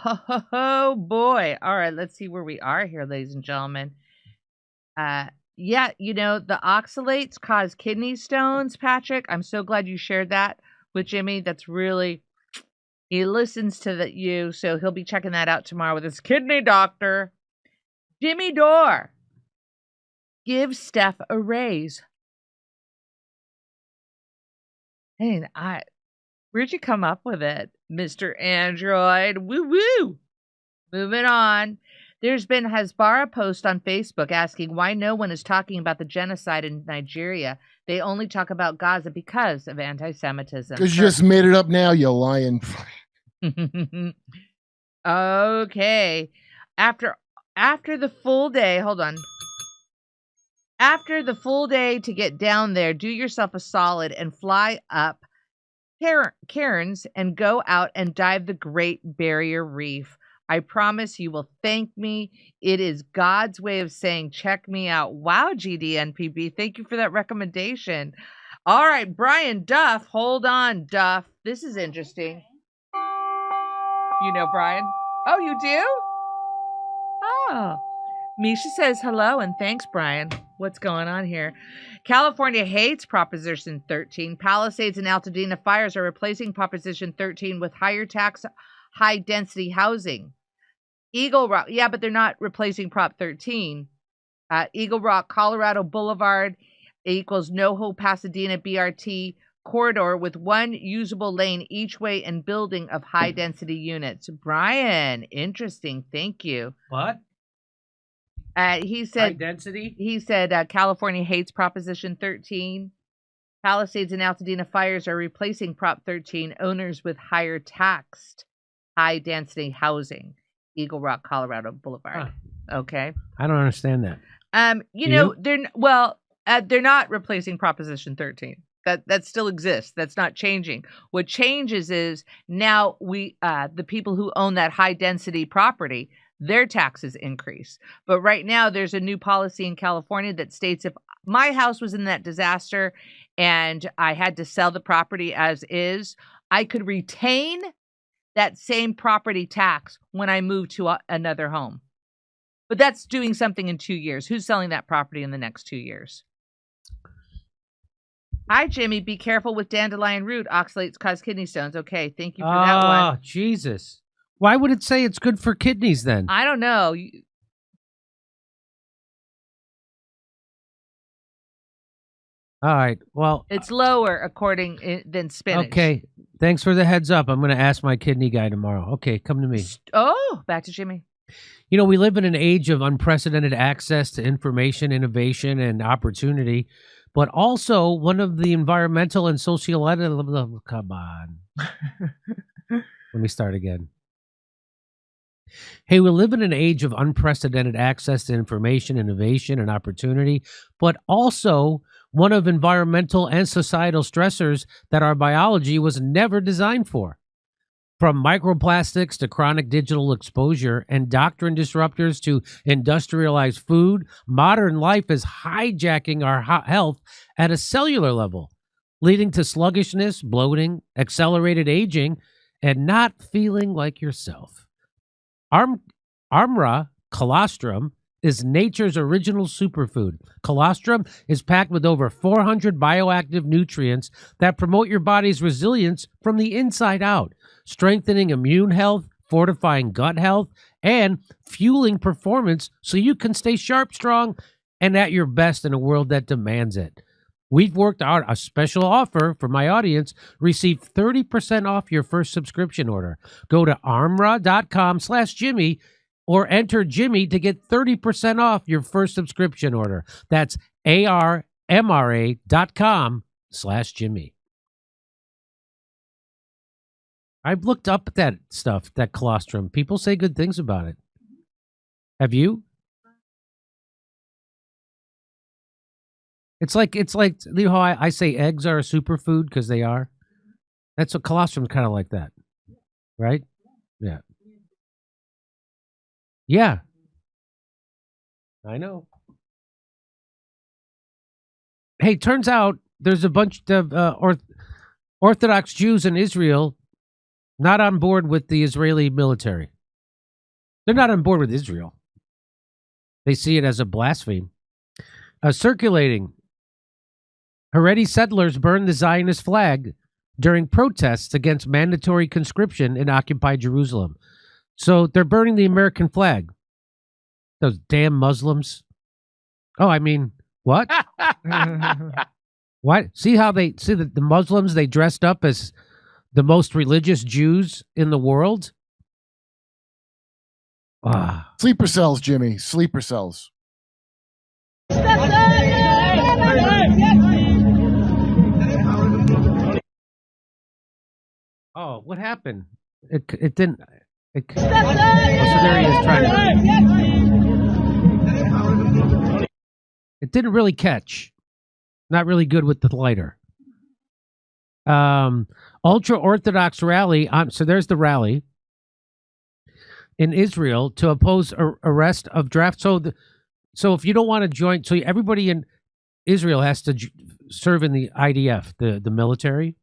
Oh boy. All right, let's see where we are here, ladies and gentlemen. Yeah, the oxalates cause kidney stones, Patrick. I'm so glad you shared that with Jimmy. That's really, he listens to you, so he'll be checking that out tomorrow with his kidney doctor. Jimmy Dore. Give Steph a raise. Hey, where'd you come up with it, Mr. Android? Woo woo. Moving on. There's been Hasbara post on Facebook asking why no one is talking about the genocide in Nigeria. They only talk about Gaza because of anti-Semitism. Because you just made it up now, you lying. Okay. After the full day, hold on. After the full day to get down there, do yourself a solid and fly up Cairns and go out and dive the Great Barrier Reef. I promise you will thank me. It is God's way of saying, check me out. Wow, GDNPB. Thank you for that recommendation. All right, Brian Duff. Hold on, Duff. This is interesting. You know Brian? Oh, you do? Oh. Misha says hello and thanks, Brian. What's going on here? California hates Proposition 13. Palisades and Altadena fires are replacing Proposition 13 with higher tax, high-density housing. Eagle Rock, yeah, but they're not replacing Prop 13. Eagle Rock, Colorado Boulevard equals NoHo Pasadena BRT corridor with one usable lane each way and building of high-density units. Brian, interesting. Thank you. What? He said high density. He said California hates Proposition 13. Palisades and Altadena fires are replacing Prop 13 owners with higher taxed high-density housing. Eagle Rock, Colorado Boulevard. Huh. Okay. I don't understand that. They're not replacing Proposition 13. That still exists. That's not changing. What changes is now the people who own that high density property, their taxes increase. But right now there's a new policy in California that states if my house was in that disaster and I had to sell the property as is, I could retain that same property tax when I move to another home. But that's doing something in 2 years. Who's selling that property in the next 2 years? Hi, Jimmy. Be careful with dandelion root. Oxalates cause kidney stones. Okay, thank you for that one. Oh, Jesus. Why would it say it's good for kidneys then? I don't know. All right. Well, it's lower than spinach. Okay. Thanks for the heads up. I'm going to ask my kidney guy tomorrow. Okay, come to me. Oh, back to Jimmy. We live in an age of unprecedented access to information, innovation, and opportunity, but also one of the environmental and sociological... Come on. Let me start again. Hey, we live in an age of unprecedented access to information, innovation, and opportunity, but also one of environmental and societal stressors that our biology was never designed for. From microplastics to chronic digital exposure, endocrine disruptors to industrialized food, modern life is hijacking our health at a cellular level, leading to sluggishness, bloating, accelerated aging, and not feeling like yourself. Armra colostrum is nature's original superfood. Colostrum is packed with over 400 bioactive nutrients that promote your body's resilience from the inside out, strengthening immune health, fortifying gut health, and fueling performance so you can stay sharp, strong, and at your best in a world that demands it. We've worked out a special offer for my audience. Receive 30% off your first subscription order. Go to armra.com/Jimmy or enter Jimmy to get 30% off your first subscription order. That's armra.com/Jimmy. I've looked up at that stuff, that colostrum. People say good things about it. Have you? It's like you know how I say eggs are a superfood because they are? That's what colostrum's kind of like that. Right? Yeah. Yeah. I know. Hey, turns out there's a bunch of Orthodox Jews in Israel not on board with the Israeli military. They're not on board with Israel. They see it as a blasphemy. Circulating. Haredi settlers burned the Zionist flag during protests against mandatory conscription in occupied Jerusalem. So they're burning the American flag. Those damn Muslims. Oh, I mean, what? What? See how the Muslims, they dressed up as the most religious Jews in the world? Ah. Sleeper cells, Jimmy. Sleeper cells. Oh, what happened? It didn't. So there he is trying to. It didn't really catch. Not really good with the lighter. Ultra-Orthodox rally. So there's the rally in Israel to oppose arrest of draft. So if you don't want to join, so everybody in Israel has to serve in the IDF, the military.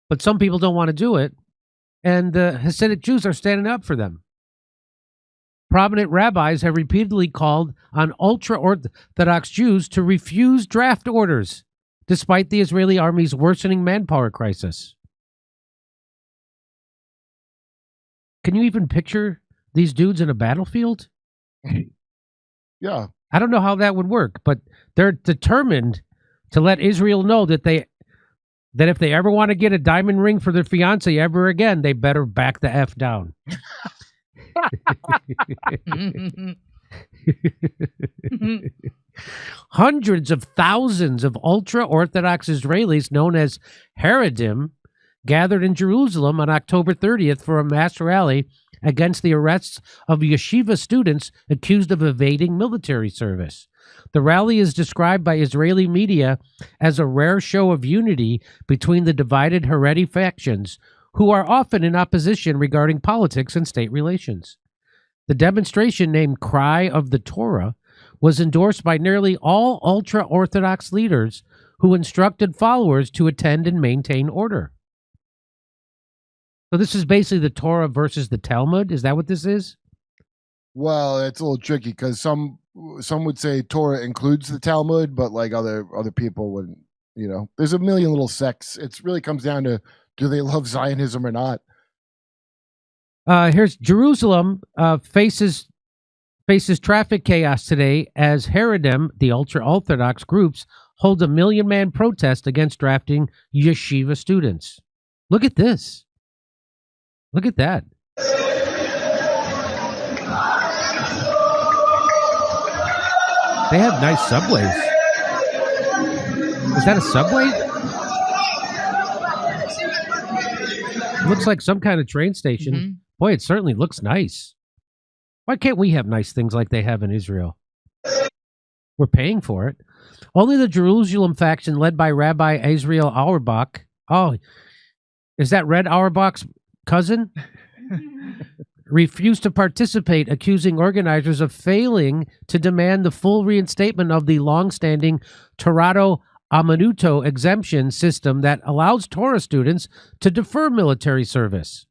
But some people don't want to do it, and the Hasidic Jews are standing up for them. Prominent rabbis have repeatedly called on ultra-Orthodox Jews to refuse draft orders, despite the Israeli army's worsening manpower crisis. Can you even picture these dudes in a battlefield? Yeah. I don't know how that would work, but they're determined to let Israel know that if they ever want to get a diamond ring for their fiance ever again, they better back the F down. Hundreds of thousands of ultra-Orthodox Israelis known as Haredim gathered in Jerusalem on October 30th for a mass rally against the arrests of yeshiva students accused of evading military service. The rally is described by Israeli media as a rare show of unity between the divided Haredi factions, who are often in opposition regarding politics and state relations. The demonstration, named Cry of the Torah, was endorsed by nearly all ultra-Orthodox leaders who instructed followers to attend and maintain order. So this is basically the Torah versus the Talmud? Is that what this is? Well, it's a little tricky because some would say Torah includes the Talmud, but like other people wouldn't. You know, there's a million little sects. It really comes down to, do they love Zionism or not? Here's Jerusalem faces traffic chaos today as Haredim, the ultra-Orthodox groups, hold a 1 million-man protest against drafting yeshiva students. Look at this. Look at that. They have nice subways. Is that a subway? Looks like some kind of train station. Mm-hmm. Boy, it certainly looks nice. Why can't we have nice things like they have in Israel? We're paying for it. Only the Jerusalem faction led by Rabbi Israel Auerbach. Oh, is that Red Auerbach's cousin? Refused to participate, accusing organizers of failing to demand the full reinstatement of the long-standing Torado Amanuto exemption system that allows Torah students to defer military service.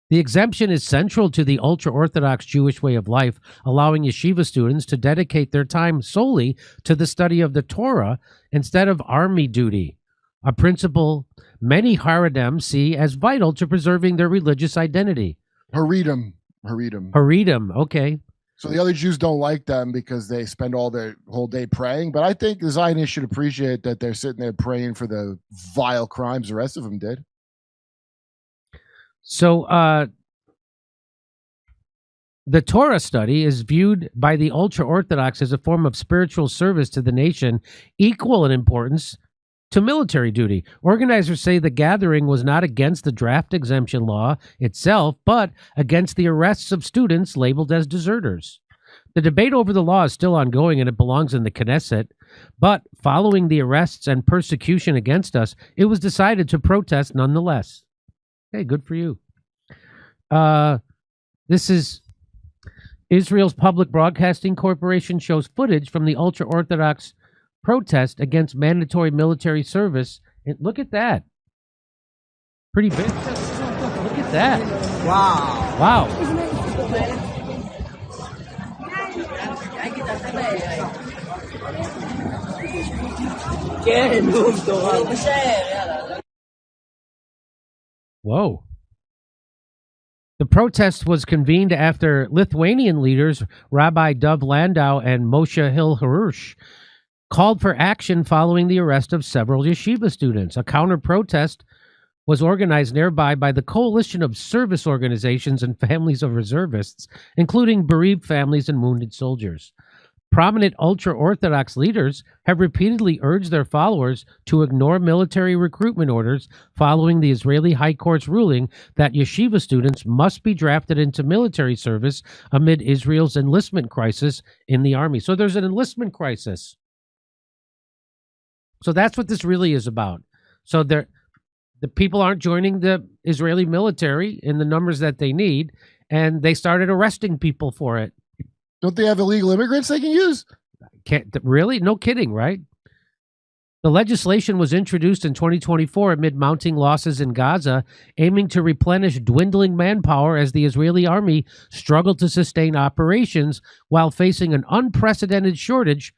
The exemption is central to the ultra-Orthodox Jewish way of life, allowing yeshiva students to dedicate their time solely to the study of the Torah instead of army duty, a principle many Haredim see as vital to preserving their religious identity. Haredim, okay. So the other Jews don't like them because they spend all their whole day praying, but I think the Zionists should appreciate that they're sitting there praying for the vile crimes the rest of them did. So the Torah study is viewed by the ultra-Orthodox as a form of spiritual service to the nation, equal in importance to military duty. Organizers say the gathering was not against the draft exemption law itself, but against the arrests of students labeled as deserters. The debate over the law is still ongoing and it belongs in the Knesset, but following the arrests and persecution against us, it was decided to protest nonetheless. Hey, good for you. This is Israel's Public Broadcasting Corporation shows footage from the ultra-Orthodox protest against mandatory military service. And look at that. Pretty big. Look at that. Wow. Wow. Whoa. The protest was convened after Lithuanian leaders Rabbi Dov Landau and Moshe Hil-Harush called for action following the arrest of several yeshiva students. A counter-protest was organized nearby by the Coalition of Service Organizations and Families of Reservists, including bereaved families and wounded soldiers. Prominent ultra-Orthodox leaders have repeatedly urged their followers to ignore military recruitment orders following the Israeli High Court's ruling that yeshiva students must be drafted into military service amid Israel's enlistment crisis in the army. So there's an enlistment crisis. So that's what this really is about. So the people aren't joining the Israeli military in the numbers that they need, and they started arresting people for it. Don't they have illegal immigrants they can use? Really? No kidding, right? The legislation was introduced in 2024 amid mounting losses in Gaza, aiming to replenish dwindling manpower as the Israeli army struggled to sustain operations while facing an unprecedented shortage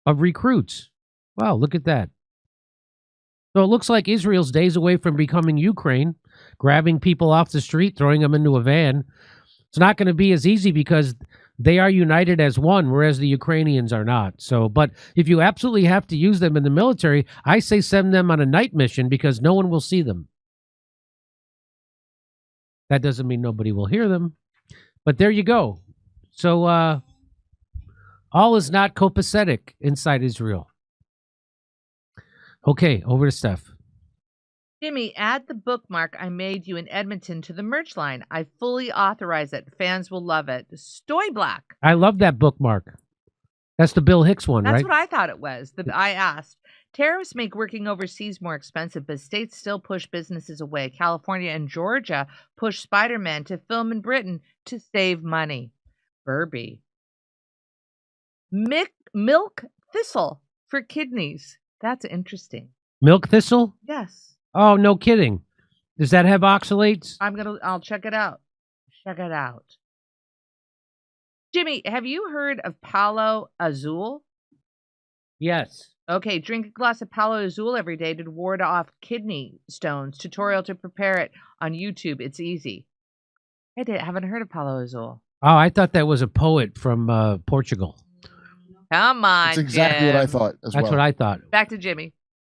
of recruits. Wow, look at that. So it looks like Israel's days away from becoming Ukraine, grabbing people off the street, throwing them into a van. It's not going to be as easy because they are united as one, whereas the Ukrainians are not. So, but if you absolutely have to use them in the military, I say send them on a night mission because no one will see them. That doesn't mean nobody will hear them. But there you go. So all is not copacetic inside Israel. Okay, over to Steph. Jimmy, add the bookmark I made you in Edmonton to the merch line. I fully authorize it. Fans will love it. Stoy Black. I love that bookmark. That's the Bill Hicks one, right? That's what I thought it was. I asked. Tariffs make working overseas more expensive, but states still push businesses away. California and Georgia push Spider-Man to film in Britain to save money. Burby. Milk thistle for kidneys. That's interesting. Milk thistle? Yes. Oh, no kidding. Does that have oxalates? I'll check it out. Check it out. Jimmy, have you heard of Palo Azul? Yes. Okay, drink a glass of Palo Azul every day to ward off kidney stones. Tutorial to prepare it on YouTube. It's easy. I haven't heard of Palo Azul. Oh, I thought that was a poet from Portugal. Come on, That's exactly Jim. what I thought as well. That's what I thought. Back to Jimmy.